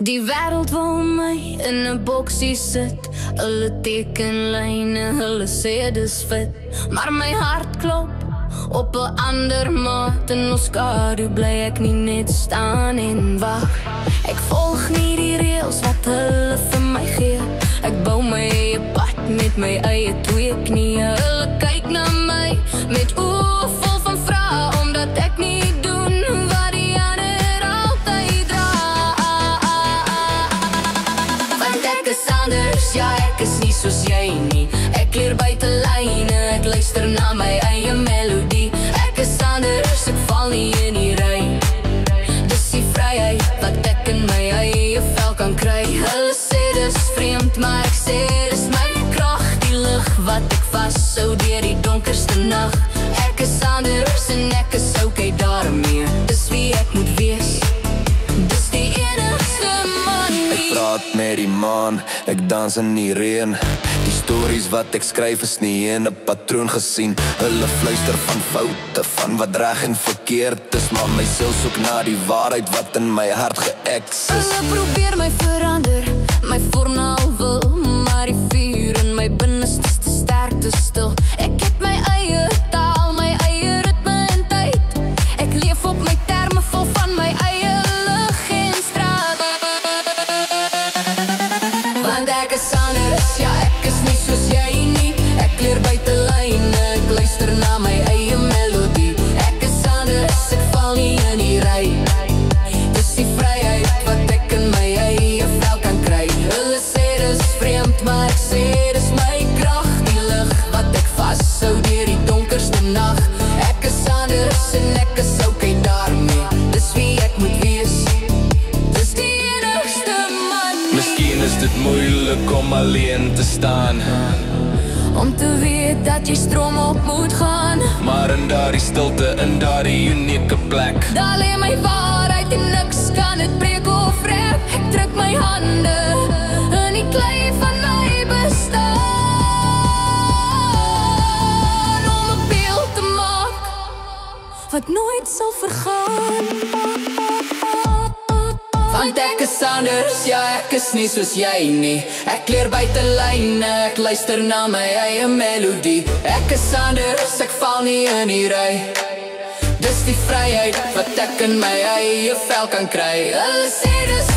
Die wêreld wil my in 'n boksie sit. Hulle teken lyne, hulle sê dis fit. Maar my hart klop op 'n ander maat. In ons skadu bly ek nie net staan en wag. Ek volg nie die reëls wat hulle vir my gee. Ek bou my eie pad met my eie twee knieë. Hulle kyk na my met oë vol van vrae, omdat ek nie doen wat die ander altyd dra. Want ek is anders, ja, ek is nie soos jy nie. Ek leer buite lyne, ek luister na my eie melodie. Ek is anders, ek val nie in die ry. Dis die vryheid wat ek in my eie vel kan kry. Hulle sê dis vreemd, maar ek sê dis my krag. Die lig wat ek vashou deur die donkerste nag. Ek is anders en ek is okay daarmee. Dis wie ek moet wees. Dis die enigste manier. Ek praat met die maan, ek dans in die reën. Die stories wat ek skryf is nie in 'n patroon gesien. Hulle fluister van foute, van wat reg en verkeerd is. Maar my siel soek na die waarheid wat in my hart ge-exist. Hulle probeer my verander, my vorm nou wil. Maar die vuur in my binneste is te sterk, te stil. Ek het my eie taal, my eie ritme en tyd. Ek leef op my terme, vol van my eie lig en straat. Want ek is anders, ja, ek is nie soos jy nie. Ek leer buite lyne, ek luister na my eie melodie. Ek is anders, ek val nie in die ry. Dis die vryheid wat ek in my eie vel kan kry. Hulle sê dis vreemd, maar ek sê dis my krag. Die lig wat ek vashou deur die donkerste nag. Ek is anders en ek is okay daarmee. Dis wie ek moet wees. Dis die enigste manier. Miskien is dit moeilik om alleen te staan, Om te weet dat jy stroom op moet gaan. maar in daardie stilte, in daardie unieke plek, Daar lê my waarheid en niks kan het breek of rep. Ek druk my hande in die klei van my bestaan. Om 'n beeld te maak wat nooit sal vergaan. Want ek is anders, ja, ek is nie soos jy nie. Ek leer buite lyne, ek luister na my eie melodie. Ek is anders, ek val nie in die ry. Dis die vryheid wat ek in my eie vel kan kry. Hulle sê dis